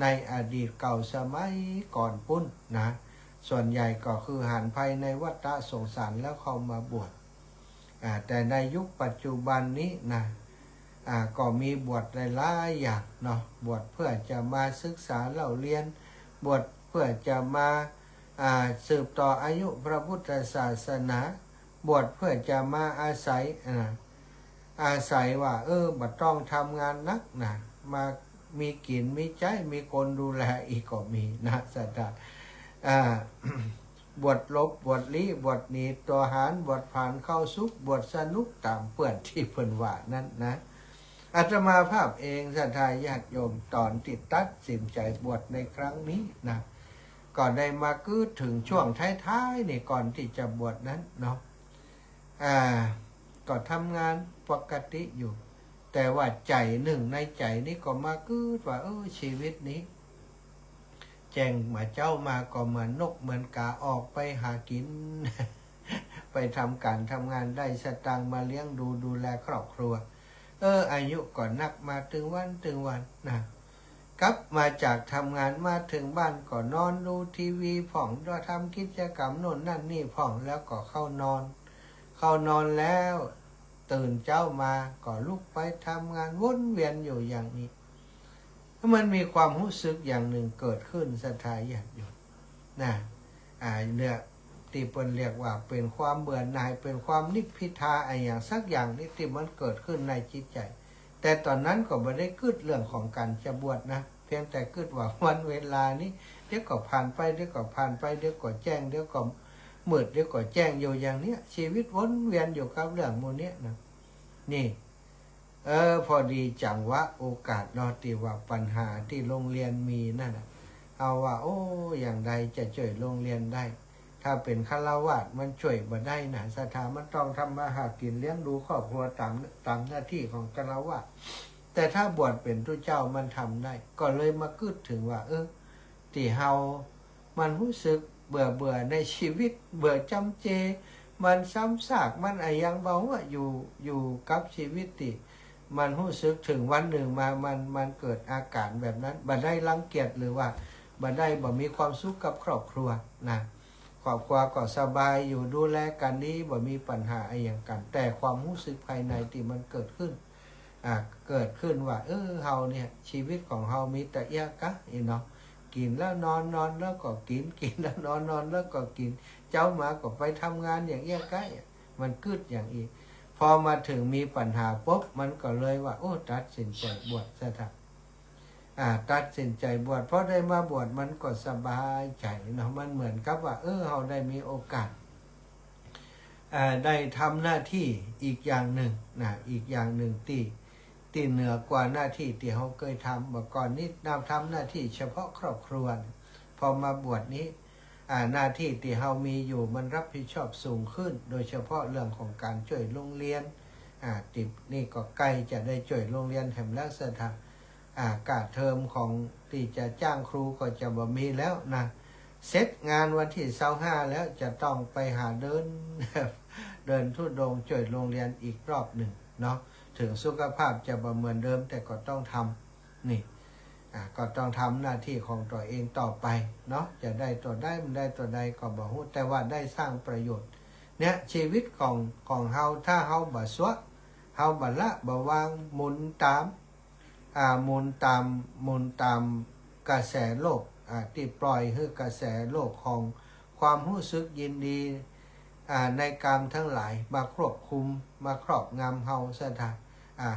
ในอดีตเก่าสมัยก่อนปุ้นนะส่วนใหญ่ก็คือหันภัยในวัฏสงสารแล้วเข้ามาบวชแต่ในยุคปัจจุบันนี้นะก็มีบวชหลายๆอย่างเนาะบวชเพื่อจะมาศึกษาเล่าเรียนบวชเพื่อจะมาสืบต่ออายุพระพุทธศาสนาบวชเพื่อจะมาอาศัยว่าบัดต้องทำงานนักนะมามีกินมีใจมีคนดูแลอีกก็มีนะสัตตาบวชลบบวชลี้บวชหนีตัวหารบวชผ่านเข้าสุขบวชสนุกตามเปื่อนที่เพิ่นว่านั้นนะอาตมาภาพเองศรัทธาญาติโยมตอนติดตัดสินใจบวชในครั้งนี้นะก่อนได้มากืดถึงช่วงท้ายๆนี่ก่อนที่จะบวชนั้นเนาะก็ทำงานปกติอยู่แต่ว่าใจหนึ่งในใจนี่ก็มากืดว่าชีวิตนี้แจ้งมาเจ้ามาก็เหมือนนกเหมือนกาออกไปหากิน ไปทำการทำงานได้สตางค์มาเลี้ยงดูแลครอบครัวอายุก่อนนักมาถึงวันนะกลับมาจากทำงานมาถึงบ้านก็นอนดูทีวีผ่องก็ทำกิจกรรมโน่นนั่นนี่ผ่องแล้วก็เข้านอนแล้วตื่นเจ้ามาก็ลุกไปทำงานวนเวียนอยู่อย่างนี้มันมีความรู้สึกอย่างหนึ่งเกิดขึ้นศรัทธาญาติโยมนะเนี่ยที่เปิ้นเรียกว่าเป็นความเบื่อหน่ายเป็นความนิพพิทาอย่างสักอย่างนี่ที่มันเกิดขึ้นในจิตใจแต่ตอนนั้นก็ไม่ได้กึดเรื่องของการจะบวชนะเพียงแต่กึดว่าวันเวลานี้เดี๋ยวก็ผ่านไปเดี๋ยวก็ผ่านไปเดี๋ยวก็แจ้งเดี๋ยวก็มืดเดี๋ยวก็แจ้งอยู่อย่างเนี้ยชีวิตวนเวียนอยู่กับเรื่องโมเนี้ยนะนี่พอดีจังวะโอกาสนอติว่าปัญหาที่โรงเรียนมีนั่นนะเอาว่าอย่างใดจะช่วยโรงเรียนได้ถ้าเป็นฆราวาสมันช่วยบ่ได้นะศรัทธามันต้องทำมาหากินเลี้ยงดูครอบครัวตามหน้าที่ของฆราวาสแต่ถ้าบวชเป็นทุเจ้ามันทำได้ก็เลยมาคิดถึงว่าที่เฮามันรู้สึกเบื่อในชีวิตเบื่อจำเจมันซ้ำซากมันยังเบาว่าอยู่กับชีวิตที่มันรู้สึกถึงวันหนึ่งมามันเกิดอาการแบบนั้นบ่ได้รังเกียจหรือว่าบ่ได้บ่มีความสุขกับครอบครัวนะครอบครัวก็สบายอยู่ดูแลกันนี้บ่มีปัญหาอย่างกันแต่ความรู้สึกภายในที่มันเกิดขึ้นว่าเฮาเนี่ยชีวิตของเฮามีแต่เอียกะเนาะกินแล้วนอนแล้วก็กินแล้วนอนแล้วก็กินเจ้ามาก็ไปทำงานอย่างเอียกะมันกึดอย่างอีกพอมาถึงมีปัญหาปุ๊บมันก็เลยว่าตัดสินใจบวชซะทักตัดสินใจบวชเพราะได้มาบวชมันก็สบายใจเนาะมันเหมือนกับว่าเราได้มีโอกาสได้ทำหน้าที่อีกอย่างหนึ่งนะอีกอย่างหนึ่งที่เหนือกว่าหน้าที่ที่เขาเคยทำเมื่อก่อนนี้ทำหน้าที่เฉพาะครอบครัวพอมาบวชนี้หน้าที่ที่เรามีอยู่มันรับผิดชอบสูงขึ้นโดยเฉพาะเรื่องของการช่วยโรงเรียนติดนี่ก็ใกล้จะได้ช่วยโรงเรียนแถมแล้วสถานกาดเทอมของที่จะจ้างครูก็จะบ่มีแล้วนะเสร็จงานวันที่25แล้วจะต้องไปหาเดินทุดงช่วยโรงเรียนอีกรอบหนึ่งเนาะถึงสุขภาพจะบ่เหมือนเดิมแต่ก็ต้องทำนี่ก็ต้องทำหน้าที่ของตัวเองต่อไปเนาะจะได้ตัวได้มันได้ตัวใดก็บ่ฮู้แต่ว่าได้สร้างประโยชน์เนี่ยชีวิตของเฮาถ้าเฮาบ่สวะเฮาบ่ละบ่วางหมุนตามกระแสโลกที่ปล่อยให้กระแสโลกของความรู้สึกยินดีในกรรมทั้งหลายมาครอบคุมมาครอบงำเฮาซะทัก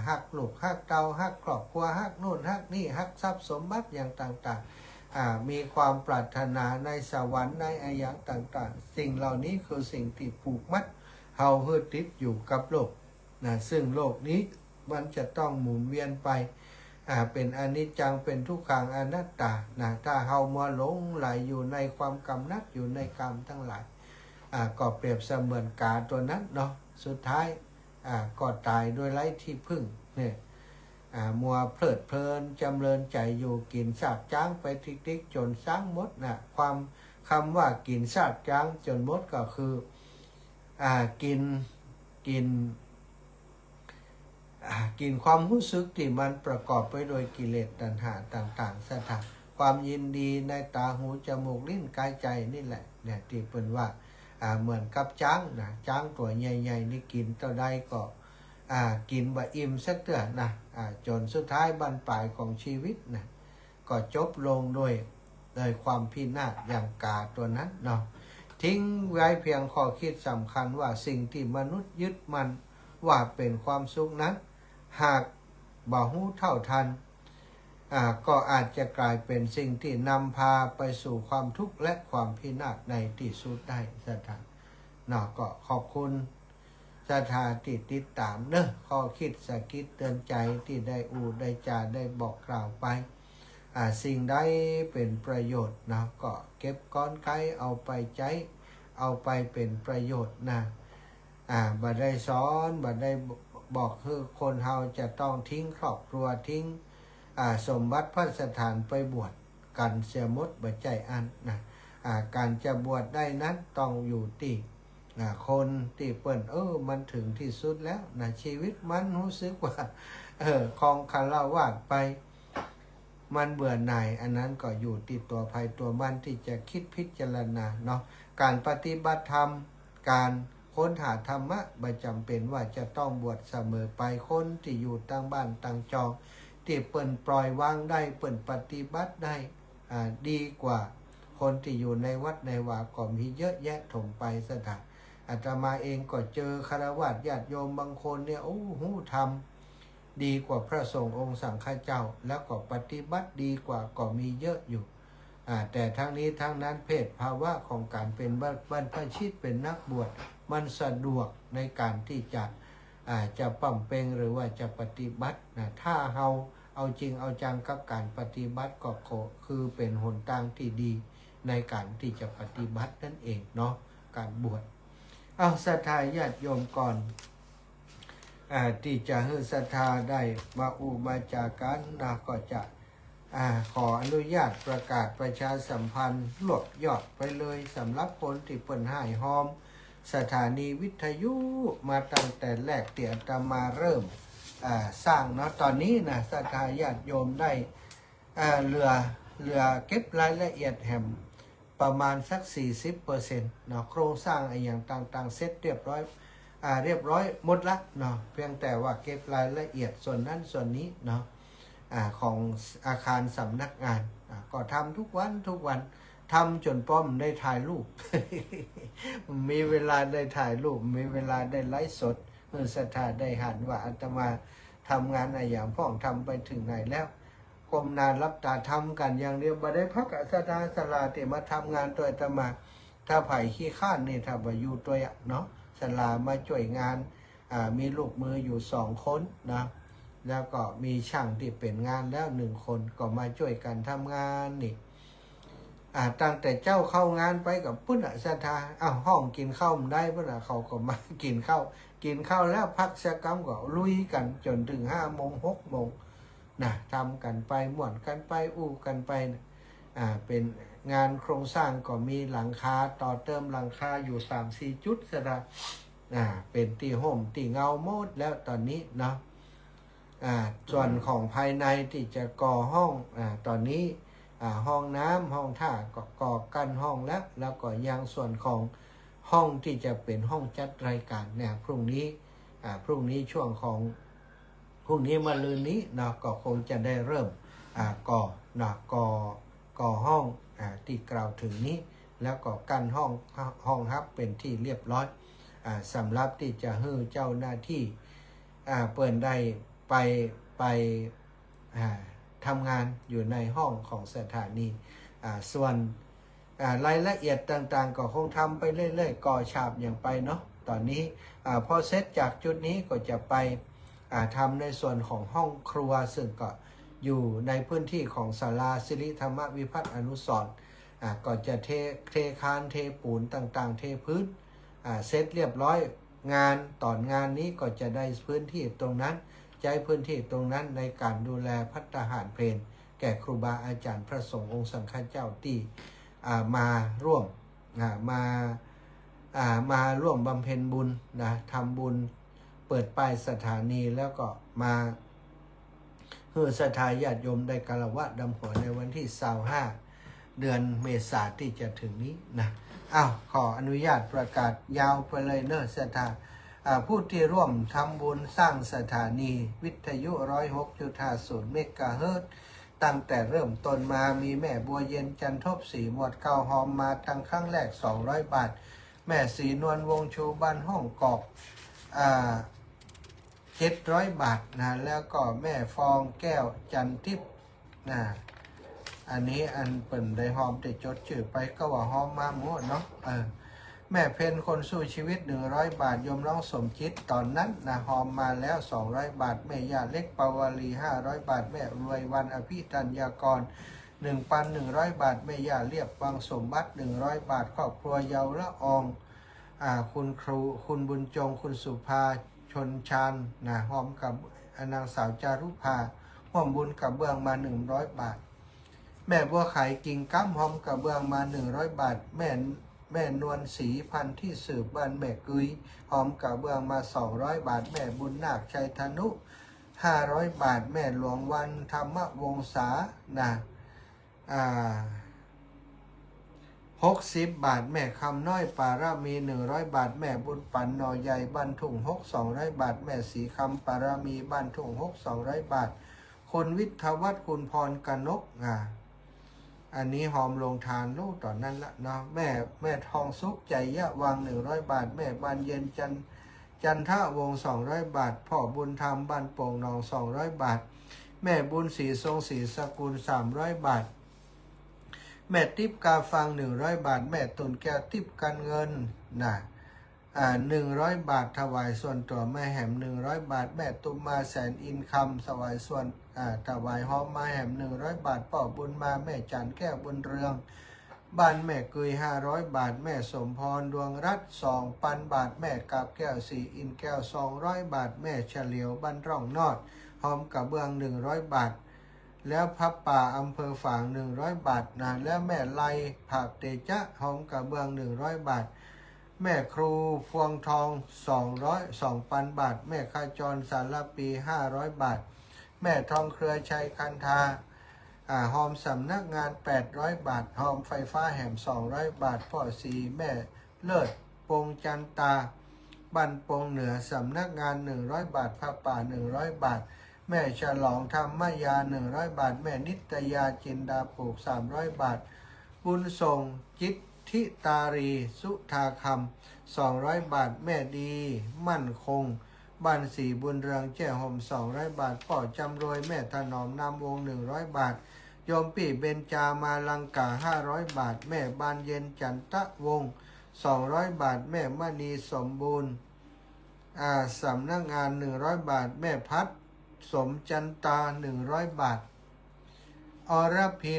ฮักลูกฮักเต้าฮักครอบครัวฮักโน่นฮักนี่ฮักทรัพย์สมบัติอย่างต่างๆมีความปรารถนาในสวรรค์ในอย่างต่างๆสิ่งเหล่านี้คือสิ่งที่ผูกมัดเฮาเฮือติดอยู่กับโลกนะซึ่งโลกนี้มันจะต้องหมุนเวียนไปเป็นอนิจจังเป็นทุกขังอนัตตานะถ้าเฮามัวหลงไหลอยู่ในความกำนัดอยู่ในกรรมทั้งหลายก็เปรียบเสมือนกาตัวนั้นเนาะสุดท้ายก็ตายโดยไร้ที่พึ่งเนี่ย มัวเพลิดเพลินจำเริญใจอยู่กินซากจ้างไปทิกๆจนสร้างมดนะความคำว่ากินซากจ้างจนมดก็คือกินกินกินความรู้สึกที่มันประกอบไปโดยกิเลสตัณหาต่างๆสถานความยินดีในตาหูจมูกลิ้นกายใจนี่แหละเนี่ยที่เป็นว่าเหมือนกับจ้างนะจ้างตัวใหญ่ๆนี่กินเท่าใดก็กินบะอิ่มสักเตือนนะจนสุดท้ายบรรปลายของชีวิตนะก็จบลงโดยความพินาศอย่างกาตัวนั้นเนาะทิ้งไว้เพียงข้อคิดสำคัญว่าสิ่งที่มนุษย์ยึดมันว่าเป็นความสุขนั้นหากบ่ฮู้เท่าทันก็อาจจะกลายเป็นสิ่งที่นำพาไปสู่ความทุกข์และความพินาศในที่สุดได้สถานเนาะก็ขอบคุณสถานที่ติดตามเนอะข้อคิดสะกิดเตือนใจที่ได้ได้จาได้บอกกล่าวไปสิ่งใดเป็นประโยชน์นะก็เก็บก้อนไขเอาไปใช้เอาไปเป็นประโยชน์นะบ่ได้สอนบ่ได้บอกคือคนเฮาจะต้องทิ้งครอบครัวทิ้งสมบัติพระสถานไปบวชกันเสียหมดบ่ใจอันนะการจะบวชได้นั้นต้องอยู่ที่คนที่เปิ้นมันถึงที่สุดแล้วนะชีวิตมันรู้สึกว่าของคารวะไปมันเบื่อหน่ายอันนั้นก็อยู่ที่ตัวภัยตัวมันที่จะคิดพิจารณาเนาะการปฏิบัติธรรมการค้นหาธรรมะไม่จำเป็นว่าจะต้องบวชเสมอไปคนที่อยู่ต่างบ้านต่างจองที่เปิ่นปล่อยวางได้เปิ่นปฏิบัติได้ดีกว่าคนที่อยู่ในวัดในวาก็มีเยอะแยะถมไปสถานอาตมาเองก็เจอคฤหัสถ์ญาติโยมบางคนเนี่ยหู้ทำดีกว่าพระสงฆ์องค์สังฆเจ้าแล้วก็ปฏิบัติดีกว่าก็มีเยอะอยู่แต่ทั้งนี้ทั้งนั้นเพศภาวะของการเป็นบรรพชิตเป็นนักบวชมันสะดวกในการที่จะปั่มเปงหรือว่าจะปฏิบัตินะถ้าเราเอาจริงเอาจังกับการปฏิบัติก็คือเป็นหนทางที่ดีในการที่จะปฏิบัตินั่นเองเนาะการบวชเอาศรัทธาญาติโยมก่อนที่จะให้ศรัทธาได้มาจากกันนะก็จะขออนุญาตประกาศประชาสัมพันธ์รวบยอดไปเลยสำหรับคนที่เปิ่นหายหอมสถานีวิทยุมาตั้งแต่แรกที่อาตมาเริ่มสร้างเนาะตอนนี้นะศรัทธาญาติโยมได้เรือเก็บรายละเอียดแหมประมาณสัก 40% เนาะโครงสร้างอย่างต่างๆเสร็จเรียบร้อยหมดละเนาะเพียงแต่ว่าเก็บรายละเอียดส่วนนั้นส่วนนี้เนาะของอาคารสำนักงานก็ทำทุกวันทำจนป้อมได้ถ่ายรูป มีเวลาได้ถ่ายรูปมีเวลาได้ไลฟ์สดศรัทธาได้หันว่าอาตมาทำงานอะไรอย่างพ่องทำไปถึงไหนแล้วก้มหน้ารับตาทำกันอย่างเดียวบ่ได้พักศรัทธาสลาที่มาทำงานตัวอาตมาถ้าไผ่ขี้ข้านนี่ถ้าบ่อยู่ตัวเนาะสลามาช่วยงานมีลูกมืออยู่2 คนนะแล้วก็มีช่างที่เป็นงานแล้ว1 คนก็มาช่วยกันทำงานนี่ตั้งแต่เจ้าเข้างานไปกับพุ่นศรัทธาห้องกินข้าวมันได้พุ่นเขาก็มากินข้าวแล้วพักสักกรรมก็ลุยกันจนถึง5 โมง 6 โมงนะทำกันไปม่วนกันไปอู้กันไปเป็นงานโครงสร้างก็มีหลังคาต่อเติมหลังคาอยู่ 3-4 จุดศรัทธาเป็นที่ห่มที่เงาโมดแล้วตอนนี้เนาะส่วนของภายในที่จะก่อห้องตอนนี้ห้องน้ำห้องท่าก็ก่อกันห้องแล้วก็ยังส่วนของห้องที่จะเป็นห้องจัดรายการเนี่ยพรุ่งนี้ช่วงของพรุ่งนี้มะรืนนี้เนาะก็คงจะได้เริ่มก่อห้องที่กล่าวถึงนี้แล้วก็กั้นห้องฮับเป็นที่เรียบร้อยสำหรับที่จะให้เจ้าหน้าที่เปิดได้ไปทำงานอยู่ในห้องของสถานีส่วนรายละเอียดต่างๆก็คงทำไปเรื่อยๆก่อฉาบอย่างไปเนาะตอนนี้พอเสร็จจากจุดนี้ก็จะไปทำในส่วนของห้องครัวซึ่งก็อยู่ในพื้นที่ของศาลาสิริธรรมวิพัฒน์อนุสรณ์ก็จะเทคานเทปูนต่างๆเทพื้นเสร็จเรียบร้อยงานนี้ก็จะได้พื้นที่ตรงนั้น ใช้พื้นที่ตรงนั้นในการดูแลภัตตาหารเพลแก่ครูบาอาจารย์พระสงฆ์องค์สังฆเจ้าที่มาร่วมมาร่วมบำเพ็ญบุญนะทำบุญเปิดป้ายสถานีแล้วก็มาเพื่อศรัทธาญาติโยมได้กาลวะดำหัวในวันที่25 เดือนเมษายนที่จะถึงนี้นะขออนุญาตประกาศยาวไปเลยเนอะศรัทธาผู้ที่ร่วมทำบุญสร้างสถานีวิทยุ106.50 เมกะเฮิรตซ์ตั้งแต่เริ่มต้นมามีแม่บัวเย็นจันทบศรีหมวดเก้าหอมมาตั้งครั้งแรก200 บาทแม่ศรีนวลวงชูบ้านห้องกอก700 บาทนะแล้วก็แม่ฟองแก้วจันทิพย์นะอันนี้อันเปิ่นได้หอมแต่จดชื่อไปก็ว่าหอมมาหมดเนาะแม่เพนคนสู้ชีวิต100 บาทยมร้องสมจิตตอนนั้นนะหอมมาแล้ว200 บาทแม่ยาเล็กปาวลี500 บาทแม่รวยวันอภิธัญญากร1,100 บาทแม่ยาเรียบวังสมบัติ100 บาทครอบครัวเยาวละอองคุณครูคุณบุญจงคุณสุภาชนชานนะหอมกับนางสาวจารุภาห่วมบุญกับเบื้องมา100 บาทแม่บัวไข่กิ่งก้ำหอมกับเบื้องมา100 บาทแม่นวลศรีพันธุ์ที่สืบบ้านแม่กุยหอมกับเบื้องมา200 บาทแม่บุญนาคชัยธนุ500 บาทแม่หลวงวันธรรมวงศานะ60 บาทแม่คำน้อยปารามี100 บาทแม่บุญปันนอใหญ่บ้านทุ่ง200 บาทแม่สีคำปารามีบ้านทุ่ง200 บาทคนวิทวัฒน์คุณพรกนกอันนี้หอมลงทานลูกตอนนั้นละเนาะแม่ทองสุขใจยะวัง100 บาทแม่บานเย็นจันทะวง200 บาทพ่อบุญธรรมบ้านโป่งนอง200 บาทแม่บุญศรีทรงศรีสกุล300 บาทแม่ทิพย์กาฟัง100 บาทแม่ตุนแก้วทิพย์กันเงินนะ100 บาทถวายส่วนตัวแม่แหม100 บาทแม่ตุมมาแสนอินคำถวายส่วนถวายหอมมาแหม100 บาทป่อบุญมาแม่จันแก้วบุญเรืองบ้านแม่กุย500 บาทแม่สมพรดวงรัตน์2,000 บาทแม่กาบแก้วสีอินแก้ว200 บาทแม่เฉลียวบ้านร่องนอดหอมกระเบื้อง100 บาทแล้วพับป่าอำเภอฝาง100 บาทนะแล้วแม่ไลผักเตจะหอมกระเบื้อง100 บาทแม่ครูพวงทอง2,000 บาทแม่ขจรสารปี500 บาทแม่ทองเครือชัยคันธาหอมสำนักงาน800 บาทหอมไฟฟ้าแหม200 บาทพ่อสีแม่เลิศปงจันตาบันปงเหนือสำนักงาน100 บาทผ้าป่า100 บาทแม่ฉลองธรรมยา100 บาทแม่นิตยาจินดาปลูก300 บาทบุญส่งจิตทิตารีสุธาคำ200 บาทแม่ดีมั่นคงบ้านสีบุญเรืองแจ้ห่ม200 บาทป่อจำรวยแม่ถนอมนามวง100 บาทโยมปี่เบญจามาลังกา500 บาทแม่บานเย็นจันตะวง200 บาทแม่มณีสมบูรณ์สำนักงาน100 บาทแม่พัดสมจันตา100 บาทอรพิ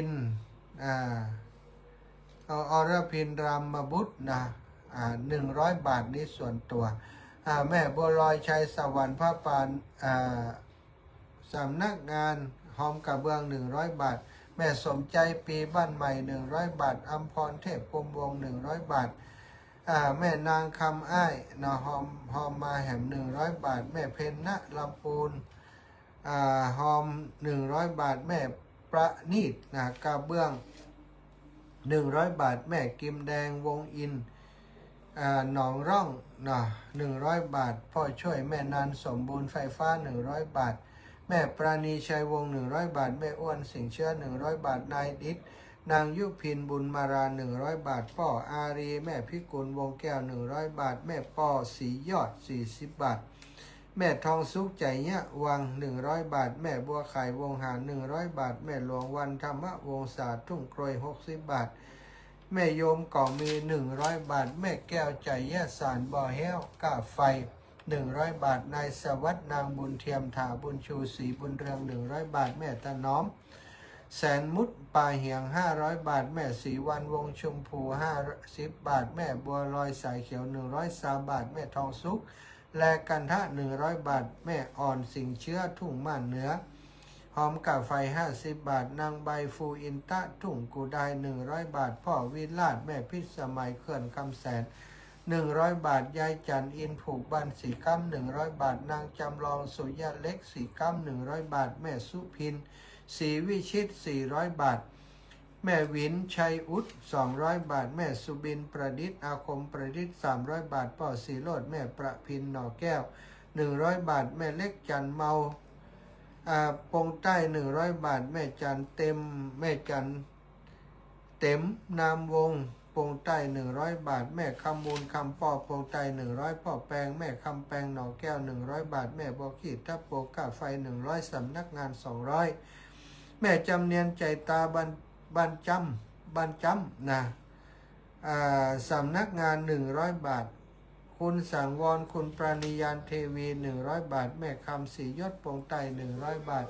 นรามบุตรนะ100 บาทนี้ส่วนตัวแม่บัวลอยชัยสวรรค์พระปานสำนักงานหอมกระเบื้อง100 บาทแม่สมใจปีบ้านใหม่100 บาทอัมพรเทพพรมวง100 บาทแม่นางคำอ้ายนะหอมมาแหม100 บาทแม่เพนณลำปูนหอม100 บาทแม่ประณีตนะกระเบื้อง100 บาทแม่กิมแดงวงอินหนองร่อง100 บาทพ่อช่วยแม่นันสมบูรณ์ไฟฟ้า100 บาทแม่ปราณีชัยวง100 บาทแม่อ้วนสิงเชื้อ100 บาทนายดิษนางยุพินบุญมารา100 บาทพ่ออารีแม่พิกุลวงแก้ว100 บาทแม่ปอสียอด40 บาทแม่ทองสุขใจเนี้ยวัง100 บาทแม่บัวไข่วงหาร100 บาทแม่หลวงวันธรรมวงศาสตร์ทุ่งกรวย60 บาทแม่โยมก่อมี100 บาทแม่แก้วใจแย่สารบ่อแห้วกาไฟ100 บาทนายสวัสดิ์นางบุญเทียมถาบุญชูศรีบุญเรือง100 บาทแม่ตะน้อมแสนมุดป่าเหียง500 บาทแม่ศรีวันวงชมพู50 บาทแม่บัวลอยสายเขียว103 บาทแม่ทองสุข และกันทะ100 บาทแม่อ่อนสิงเชื้อทุ่งม่านเหนือหอมกาไฟ50 บาทนางใบฟูอินตะทุ่งกูได้100 บาทพ่อวิลาศแม่พิษสมัยเขื่อนคำแสน100 บาทยายจันอินผูกบ้านสีกัม100 บาทนางจำลองสุยะเล็กสีกัม100 บาทแม่สุพินศรีวิชิต400 บาทแม่วินชัยอุด200 บาทแม่สุบินประดิษฐ์อาคมประดิษฐ์300 บาทพ่อสีโรดแม่ประพินหน่อแก้ว100 บาทแม่เล็กจันเมาปงใต้100 บาทแม่จันเต็มแม่จันเต็มนามวงปงใต้100 บาทแม่คำมูลคำพ่อปงใต้100พ่อแปงแม่คำแปงหน่อแก้ว100 บาทแม่บอขีดทับโปกาไฟ100สำนักงาน200แม่จำเนียนใจตาบันจำนะสำนักงาน100 บาทคุณสังวรคุณปราณียานเทวี100 บาทแม่คำสียศปงไต100 บาท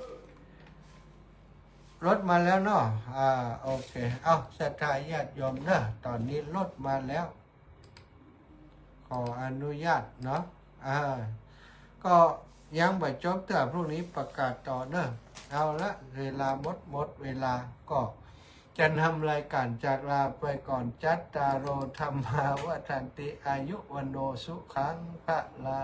รถมาแล้วเนาะโอเคเอาศรัทธาญาติโยมเนอะตอนนี้รถมาแล้วขออนุญาตเนาะก็ยังไม่จบแต่พรุ่งนี้ประกาศต่อเนอะเอาละเวลาหมดเวลาก็จะทำรายการจากลาไปก่อนจัตตารโอธรรมาวทันติอายุวันโนสุขังพระลา